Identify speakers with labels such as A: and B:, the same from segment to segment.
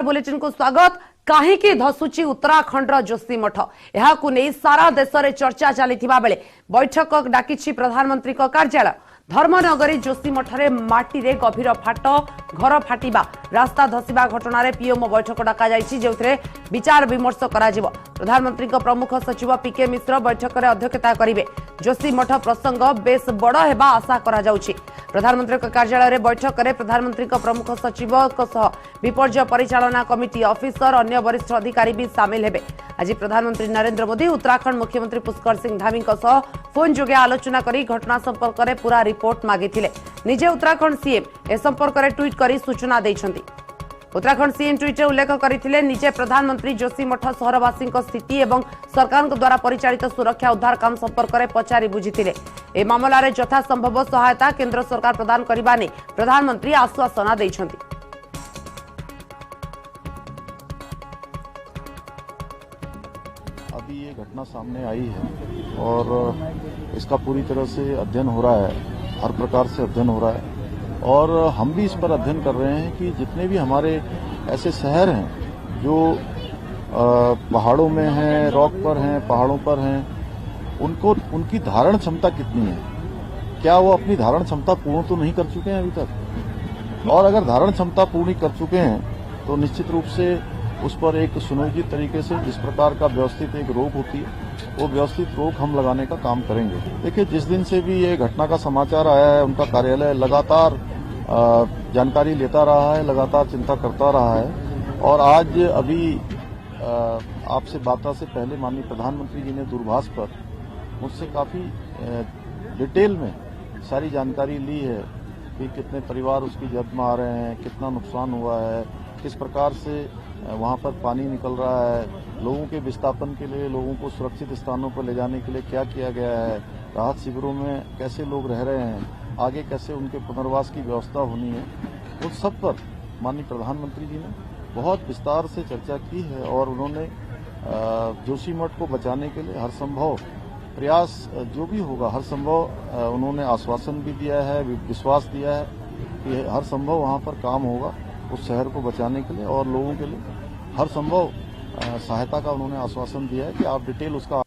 A: Bulletin को स्वागत। कहीं धसुची उत्तराखंड जोशीमठ यहाकू नहीं सारा देश में चर्चा चली बेले बैठक डाकी प्रधानमंत्री कार्यालय। धर्मनगरी जोशीमठरे माटी रे गभीर फाट घर फाटिबा रास्ता धसीबा घटना पीएमओ बैठक डाक जो विचार विमर्श करा प्रधानमंत्री प्रमुख सचिव पीके मिश्र बैठक में अध्यक्षता करेंगे। जोशीमठ प्रसंग बेस बड़ होगा आशा करा जाउछि। प्रधानमंत्री कार्यालय बैठक में प्रधानमंत्री प्रमुख सचिव विपर्य परिचालना कमिटी ऑफिसर अन्य वरिष्ठ अधिकारी भी सामिल हेबे। आज प्रधानमंत्री नरेंद्र मोदी उत्तराखंड मुख्यमंत्री पुष्कर सिंह धामी फोन जोगे आलोचना करी घटना संपर्क में पूरा रिपोर्ट मागिथिले। निजे उत्तराखंड सीएम ए संपर्क में ट्वीट करी सूचना दैछंती। उत्तराखंड सीएम ट्वीट उल्लेख करथिले निजे प्रधानमंत्री जोशीमठ सहरवासी स्थिति एवं सरकार द्वारा परिचालित सुरक्षा उद्धार काम संपर्क में पचारि बुझिथिले। ए मामला रे यथासंभव सहायता केंद्र सरकार प्रदान करबा नै प्रधानमंत्री आश्वासन दैछंती।
B: अभी ये घटना सामने आई है और इसका पूरी तरह से अध्ययन हो रहा है, हर प्रकार से अध्ययन हो रहा है और हम भी इस पर अध्ययन कर रहे हैं कि जितने भी हमारे ऐसे शहर हैं जो पहाड़ों में हैं, रॉक पर हैं, पहाड़ों पर हैं, उनकी धारण क्षमता कितनी है, क्या वो अपनी धारण क्षमता पूर्ण तो नहीं कर चुके हैं अभी तक, और अगर धारण क्षमता पूर्ण कर चुके हैं तो निश्चित रूप से उस पर एक सुनियोजित तरीके से जिस प्रकार का व्यवस्थित एक रोक होती है वो व्यवस्थित रोक हम लगाने का काम करेंगे। देखिए, जिस दिन से भी ये घटना का समाचार आया है उनका कार्यालय लगातार जानकारी लेता रहा है, लगातार चिंता करता रहा है और आज अभी आपसे बात से पहले माननीय प्रधानमंत्री जी ने दूरभाष पर मुझसे काफी डिटेल में सारी जानकारी ली है कि कितने परिवार उसकी जद में आ रहे हैं, कितना नुकसान हुआ है, किस प्रकार से वहां पर पानी निकल रहा है, लोगों के विस्थापन के लिए लोगों को सुरक्षित स्थानों पर ले जाने के लिए क्या किया गया है, राहत शिविरों में कैसे लोग रह रहे हैं, आगे कैसे उनके पुनर्वास की व्यवस्था होनी है, उन सब पर माननीय प्रधानमंत्री जी ने बहुत विस्तार से चर्चा की है और उन्होंने जोशीमठ को बचाने के लिए हर संभव प्रयास जो भी होगा हर संभव उन्होंने आश्वासन भी दिया है, विश्वास दिया है कि हर संभव वहां पर काम होगा उस शहर को बचाने के लिए और लोगों के लिए हर संभव सहायता का उन्होंने आश्वासन दिया है कि आप डिटेल उसका।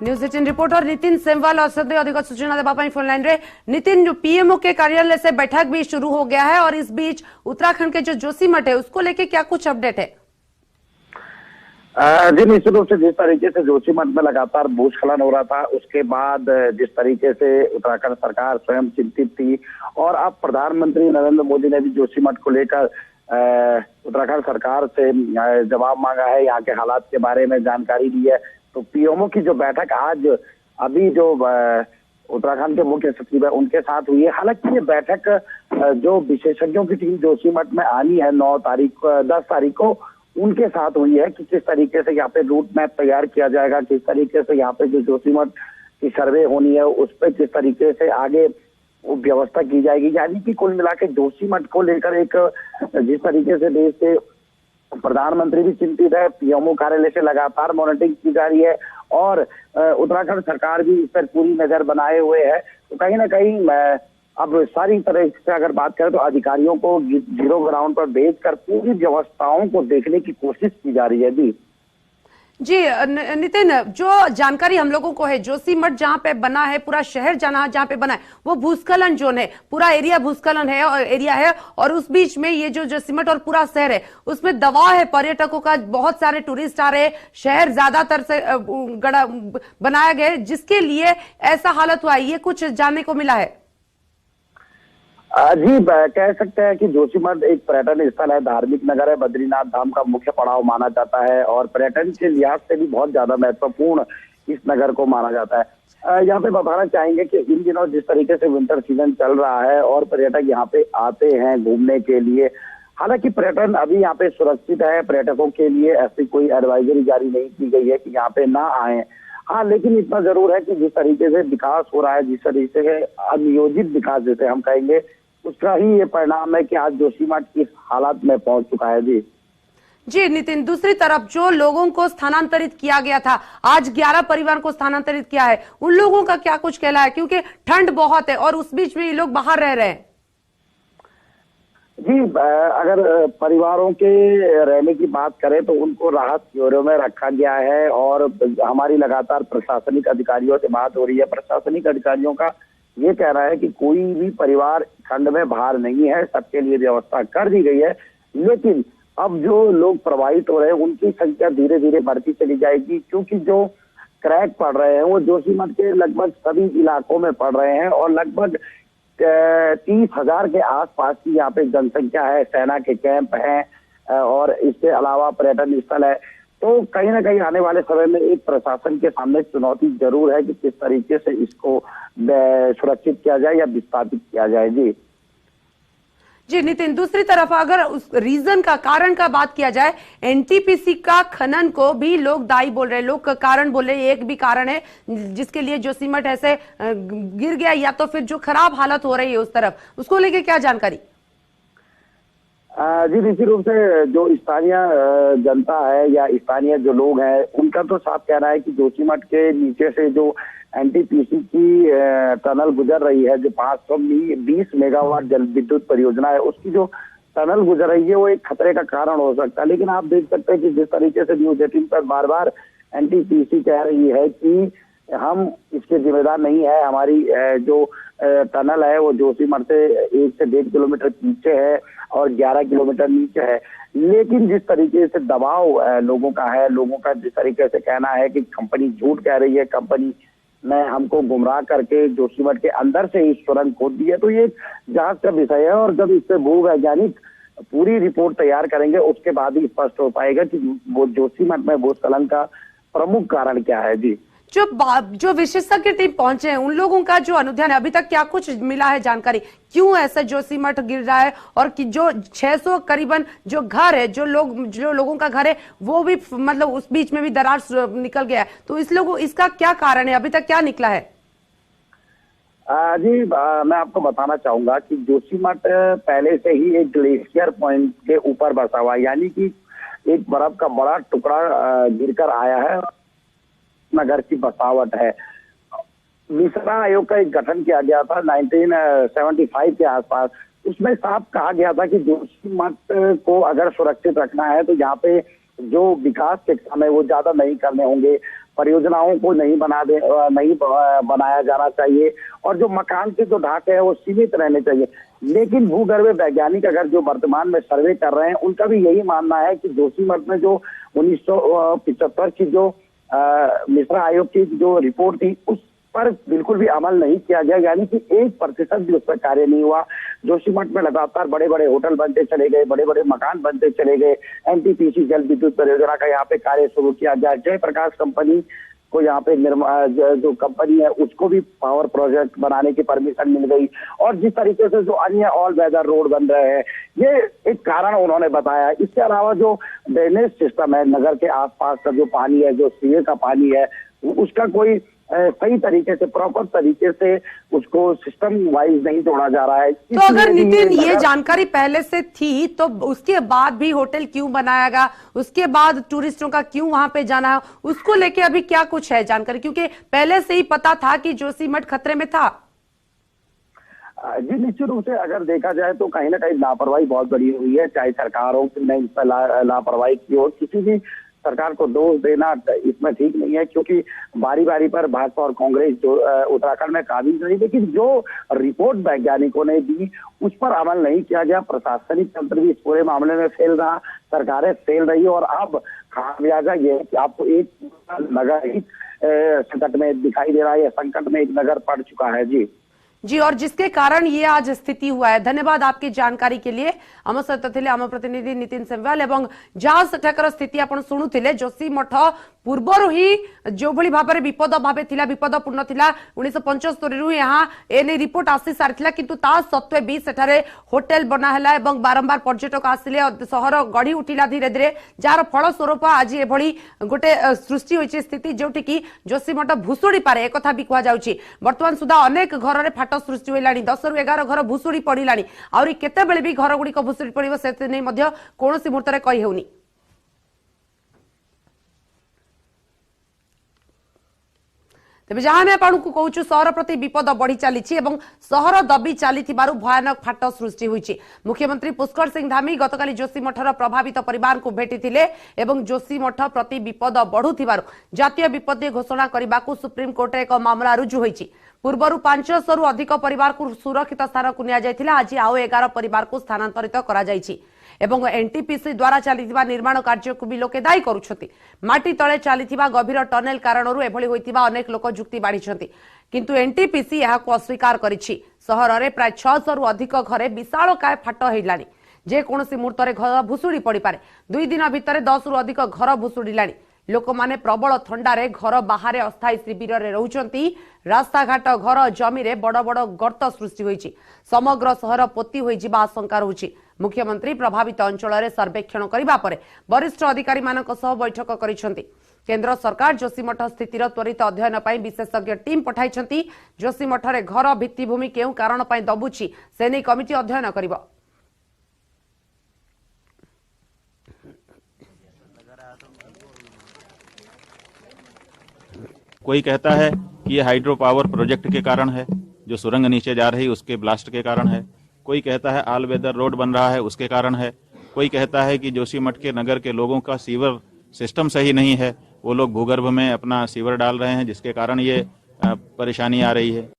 A: न्यूज 18 रिपोर्टर नितिन सेमवाल और सदैव अधिक सूचना देवाई फोन लाइन रे। नितिन, जो पीएमओ के कार्यालय से बैठक भी शुरू हो गया है और इस बीच उत्तराखंड के जो जोशीमठ है उसको लेके क्या कुछ अपडेट है?
C: जी, निश्चित रूप से जिस तरीके से जोशीमठ में लगातार भूस्खलन हो रहा था उसके बाद जिस तरीके से उत्तराखंड सरकार स्वयं चिंतित थी और अब प्रधानमंत्री नरेंद्र मोदी ने भी जोशीमठ को लेकर उत्तराखंड सरकार से जवाब मांगा है, यहाँ के हालात के बारे में जानकारी दी है। तो पीएमओ की जो बैठक आज अभी जो उत्तराखंड के मुख्य सचिव है उनके साथ हुई है। हालांकि ये बैठक जो विशेषज्ञों की टीम जोशीमठ में आनी है 10 तारीख को उनके साथ हुई है कि किस तरीके से यहाँ पे रूट मैप तैयार किया जाएगा, किस तरीके से यहाँ पे जो जोशीमठ की सर्वे होनी है उस पर किस तरीके से आगे व्यवस्था की जाएगी। यानी कि कुल मिला के जोशीमठ को लेकर एक जिस तरीके से देश के प्रधानमंत्री भी चिंतित है, पीएमओ कार्यालय से लगातार मॉनिटरिंग की जा रही है और उत्तराखंड सरकार भी इस पर पूरी नजर बनाए हुए है। तो कहीं ना कहीं अब सारी तरह से अगर बात करें तो अधिकारियों को जीरो ग्राउंड पर भेजकर पूरी व्यवस्थाओं को देखने की कोशिश की जा रही है।
A: जी नितिन, जो जानकारी हम लोगों को है जोशीमठ जहां पे बना है, पूरा शहर जहां पे बना है वो भूस्खलन जोन है, पूरा एरिया भूस्खलन है और एरिया है और उस बीच में ये जो जोशीमठ और पूरा शहर है उसमें दबाव है पर्यटकों का, बहुत सारे टूरिस्ट आ रहे हैं, शहर ज्यादातर से बनाया गया जिसके लिए ऐसा हालत हुआ है, ये कुछ जानने को मिला है?
C: जी, कह सकते हैं कि जोशीमठ एक पर्यटन स्थल है, धार्मिक नगर है, बद्रीनाथ धाम का मुख्य पड़ाव माना जाता है और पर्यटन के लिहाज से भी बहुत ज्यादा महत्वपूर्ण इस नगर को माना जाता है। यहाँ पे बताना चाहेंगे कि इन दिनों जिस तरीके से विंटर सीजन चल रहा है और पर्यटक यहाँ पे आते हैं घूमने के लिए, हालांकि पर्यटन अभी यहाँ पे सुरक्षित है, पर्यटकों के लिए ऐसी कोई एडवाइजरी जारी नहीं की गई है कि यहाँ पे ना आए। हाँ, लेकिन इतना जरूर है कि जिस तरीके से विकास हो रहा है, जिस तरीके से अनियोजित विकास जैसे हम कहेंगे, उसका ही ये परिणाम है कि आज जोशीमठ इस हालात में पहुंच चुका है।
A: जी नितिन, दूसरी तरफ जो लोगों को स्थानांतरित किया गया था, आज 11 परिवार को स्थानांतरित किया है, उन लोगों का क्या कुछ कहना है? क्योंकि ठंड बहुत है और उस बीच में ये लोग बाहर रह रहे हैं।
C: जी, अगर परिवारों के रहने की बात करें तो उनको राहत शिविरों में रखा गया है और हमारी लगातार प्रशासनिक अधिकारियों से बात हो रही है। प्रशासनिक अधिकारियों का ये कहना है कि कोई भी परिवार खंड में बाहर नहीं है, सबके लिए व्यवस्था कर दी गई है। लेकिन अब जो लोग प्रभावित हो रहे हैं उनकी संख्या धीरे धीरे बढ़ती चली जाएगी, क्योंकि जो क्रैक पड़ रहे हैं वो जोशीमठ के लगभग सभी इलाकों में पड़ रहे हैं और लगभग 30,000 के आसपास की यहाँ पे जनसंख्या है। सेना के कैंप हैं और इसके अलावा पर्यटन स्थल है। तो कहीं ना कहीं आने वाले समय में एक प्रशासन के सामने चुनौती जरूर है कि किस तरीके से इसको सुरक्षित किया जाए या विस्थापित किया जाए।
A: जी नितिन, दूसरी तरफ अगर उस रीजन का कारण का बात किया जाए, एनटीपीसी का खनन को भी लोग दायी बोल रहे हैं, लोग कारण बोल रहे हैं। एक भी कारण है जिसके लिए जोशीमठ ऐसे गिर गया, या तो फिर जो खराब हालत हो रही है उस तरफ, उसको लेके क्या जानकारी?
C: जी निश्चित रूप से जो स्थानीय जनता है या स्थानीय जो लोग हैं उनका तो साफ कहना है कि जोशीमठ के नीचे से जो एनटीपीसी की टनल गुजर रही है, जो 520 मेगावाट जल विद्युत परियोजना है, उसकी जो टनल गुजर रही है वो एक खतरे का कारण हो सकता है। लेकिन आप देख सकते हैं कि जिस तरीके से न्यूज 18 पर बार बार एनटीपीसी कह रही है कि हम इसके जिम्मेदार नहीं है, हमारी जो टनल है वो जोशीमठ से 1 से 1.5 किलोमीटर पीछे है और 11 किलोमीटर नीचे है। लेकिन जिस तरीके से दबाव लोगों का है, लोगों का जिस तरीके से कहना है कि कंपनी झूठ कह रही है, कंपनी ने हमको गुमराह करके जोशीमठ के अंदर से ही सुरंग खोद दी है, तो ये जांच का विषय है। और जब इस पे भूवैज्ञानिक पूरी रिपोर्ट तैयार करेंगे उसके बाद ही स्पष्ट हो पाएगा कि वो जोशीमठ में भूस्खलन का प्रमुख कारण क्या है। जी,
A: जो विशेषज्ञ टीम पहुंचे हैं उन लोगों का जो अनुध्यान है, अभी तक क्या कुछ मिला है जानकारी, क्यों ऐसा जोशीमठ गिर रहा है? और कि जो 600 करीबन जो घर है, जो लोगों का घर है, वो भी मतलब उस बीच में भी दरार निकल गया है, तो इसका क्या कारण है, अभी तक क्या निकला है?
C: जी, मैं आपको बताना चाहूंगा कि जोशीमठ पहले से ही एक ग्लेशियर पॉइंट के ऊपर बसा हुआ है, यानी कि एक बर्फ का बड़ा टुकड़ा गिरकर आया है, नगर की बसावट है। मिश्रा आयोग का एक गठन किया गया था 1975 के आसपास। उसमें साफ कहा गया था कि जोशीमठ को अगर सुरक्षित रखना है तो यहाँ पे जो विकास के काम है वो ज्यादा नहीं करने होंगे, परियोजनाओं को नहीं बनाया जाना चाहिए और जो मकान के जो ढांचे है वो सीमित रहने चाहिए। लेकिन भूगर्भ वैज्ञानिक अगर जो वर्तमान में सर्वे कर रहे हैं उनका भी यही मानना है कि जोशीमठ में जो 1975 की जो मिश्रा आयोग की जो रिपोर्ट थी उस पर बिल्कुल भी अमल नहीं किया गया, यानी कि 1% भी उस पर कार्य नहीं हुआ। जोशीमठ में लगातार बड़े बड़े होटल बनते चले गए, बड़े बड़े मकान बनते चले गए। एनटीपीसी जल विद्युत परियोजना का यहाँ पे कार्य शुरू किया गया। जयप्रकाश कंपनी को यहाँ पे जो कंपनी है उसको भी पावर प्रोजेक्ट बनाने की परमिशन मिल गई। और जिस तरीके से जो अन्य ऑल वेदर रोड बन रहे हैं, ये एक कारण उन्होंने बताया। इसके अलावा जो ड्रेनेज सिस्टम है, नगर के आसपास का जो पानी है, जो सीवर का पानी है, उसका कोई सही तरीके से, प्रॉपर तरीके से उसको सिस्टम वाइज नहीं जोड़ा जा रहा है।
A: तो अगर नितिन ये जानकारी पहले से थी तो उसके बाद भी होटल क्यों बनाया गया, उसके बाद टूरिस्टों का क्यों वहां पे जाना, उसको लेके अभी क्या कुछ है जानकारी? क्योंकि पहले से ही पता था कि जोशीमठ खतरे में था।
C: जी निश्चित रूप से अगर देखा जाए तो कहीं ना कहीं लापरवाही बहुत बड़ी हुई है, चाहे सरकारों ने इस पर लापरवाही की हो। किसी भी सरकार को दोष देना इसमें ठीक नहीं है, क्योंकि बारी बारी पर भाजपा और कांग्रेस जो उत्तराखंड में काबिज रही, लेकिन जो रिपोर्ट वैज्ञानिकों ने दी उस पर अमल नहीं किया गया। प्रशासनिक तंत्र भी इस पूरे मामले में फेल रहा, सरकारें फेल रही और अब खामियाजा ये है कि आपको एक नगर ही संकट में दिखाई दे रहा है, या संकट में एक नगर पड़ चुका है।
A: जी, और जिसके कारण ये आज स्थिति हुआ है। धन्यवाद आपकी जानकारी के लिए। आम सहित थे आम प्रतिनिधि नितिन सेमवाल। एवं जहाँ सेठाकर स्थिति आपण शुणुते, जोशीमठ पूर्वर ही जो भली भाबरे विपद भावे थिला, विपदपूर्ण थिला। 1975 रु यहाँ एने रिपोर्ट आसी सारी, किंतु ता सत्वे भी सेठारे होटेल बना है एवं बारंबार पर्यटक आसिले, सहर गढ़ी उठिला धीरे धीरे, जार फल स्वरूप आज एभली गोटे सृष्टि होइछि स्थिति जोठी कि जोशीमठ भुसुड़ी पारे एक भी कह जाउछि। वर्तमान सुधा अनेक घर फाट सृष्टि होइलानी, 10 रु 11 घर भुसुड़ी पड़िलानी। आउरी केतेबेले भी घर गुड़िक भुसुड़ी पड़िबो से नै मध्य कोनोसी मुहूर्तरे कहि हेउनी। तेज जहां आम आपको कहूँ सहर प्रति विपद बढ़ी चली सहर दबी चली भयानक फाट सृष्टि होती। मुख्यमंत्री पुष्कर सिंह धामी गतकाली जोशीमठर प्रभावित परिवार को भेटी जोशीमठ प्रति विपद बढ़ुथिबारु जातीय विपत्ति घोषणा करने को सुप्रीमकोर्ट एक मामला रुजु होईछि। पूर्वर 500 रु अधिक परिवार को सुरक्षित स्थान को निया आज आउ 11 परिवार को स्थानांतरित करा जायछि एवं एनटीपीसी द्वारा चलता निर्माण कार्य को भी लोके दायी करुछथि। माटी तले चलता गभीर टनेल कारणरू एभली होइतिबा अनेक लोक जुक्ति बाढ़िछथि किंतु एनटीपीसी याकु अस्वीकार करिछि। सहर में प्राय 600 रु अधिक घरे विशालकाय फाट होइलानी जेकोसी मुहूर्त घर भुशुड़ी पड़ पारे। 2 दिन भितर 10 रु अधिक घर भुशुड़िलानी। लोक माने प्रबल थंडारे घर बाहर अस्थायी शिविर में रहउचंती। रास्ताघाट घर जमी रे बड़ बड़ गर्त सृष्टि होईछि। समग्र सहर पोती होई जिबा आशंका रहुछि। मुख्यमंत्री प्रभावित अंचल में सर्वेक्षण करबा परे वरिष्ठ अधिकारी मानक सह बैठक करिसेंती। केंद्र सरकार जोशीमठ स्थितिर त्वरित अध्ययन पई विशेषज्ञ टीम पठाइछंती। जोशीमठरे घर भित्तिभूमि केउ कारण पई दबुछि से नै कमिटी अध्ययन करिबो।
D: कोई कहता है कि ये हाइड्रो पावर प्रोजेक्ट के कारण है, जो सुरंग नीचे जा रही उसके ब्लास्ट के कारण है। कोई कहता है ऑल वेदर रोड बन रहा है उसके कारण है। कोई कहता है कि जोशीमठ के नगर के लोगों का सीवर सिस्टम सही नहीं है, वो लोग भूगर्भ में अपना सीवर डाल रहे हैं जिसके कारण ये परेशानी आ रही है।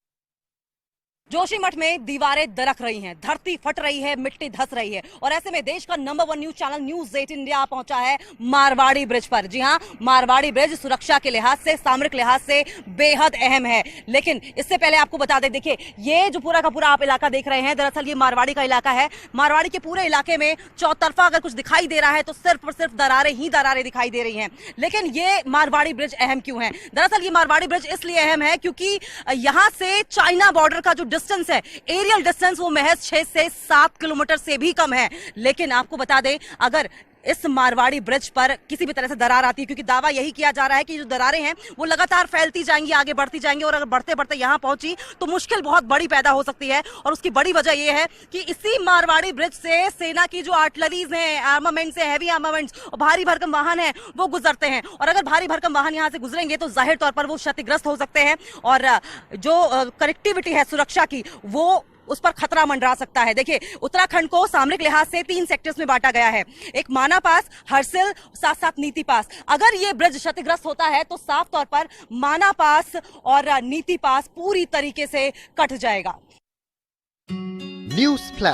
E: जोशीमठ में दीवारें दरक रही हैं, धरती फट रही है, मिट्टी धस रही है और ऐसे में देश का number 1 news channel news 8 India पहुंचा है मारवाड़ी ब्रिज पर। जी हां, मारवाड़ी ब्रिज सुरक्षा के लिहाज से, सामरिक लिहाज से बेहद अहम है। लेकिन इससे पहले आपको बता दें, देखिए ये जो पूरा का पूरा आप इलाका देख रहे हैं, दरअसल ये मारवाड़ी का इलाका है। मारवाड़ी के पूरे इलाके में चौतरफा अगर कुछ दिखाई दे रहा है तो सिर्फ और सिर्फ दरारें ही दरारें दिखाई दे रही हैं। लेकिन ये मारवाड़ी ब्रिज अहम क्यों है? दरअसल ये मारवाड़ी ब्रिज इसलिए अहम है क्योंकि यहां से चाइना बॉर्डर का जो डिस्टेंस है, एरियल डिस्टेंस, वो महज 6 से 7 किलोमीटर से भी कम है। लेकिन आपको बता दें, अगर इस मारवाड़ी ब्रिज पर किसी भी तरह से दरार आती है, क्योंकि दावा यही किया जा रहा है कि जो दरारें हैं वो लगातार फैलती जाएंगी, आगे बढ़ती जाएंगी और अगर बढ़ते बढ़ते यहां पहुंची तो मुश्किल बहुत बड़ी पैदा हो सकती है। और उसकी बड़ी वजह यह है कि इसी मारवाड़ी ब्रिज से सेना की जो आर्टिलरीज हैं, आर्मामेंट्स है, हैवी आर्मामेंट्स और भारी भरकम वाहन है, वो गुजरते हैं। और अगर भारी भरकम वाहन यहां से गुजरेंगे तो जाहिर तौर पर वो क्षतिग्रस्त हो सकते हैं और जो कनेक्टिविटी है सुरक्षा की, वो उस पर खतरा मंडरा सकता है। देखिए, उत्तराखंड को सामरिक लिहाज से 3 सेक्टर्स में बांटा गया है। एक माना पास, हरसिल, साथ साथ नीति पास। अगर ये ब्रिज क्षतिग्रस्त होता है तो साफ तौर पर माना पास और नीति पास पूरी तरीके से कट जाएगा।
F: News flash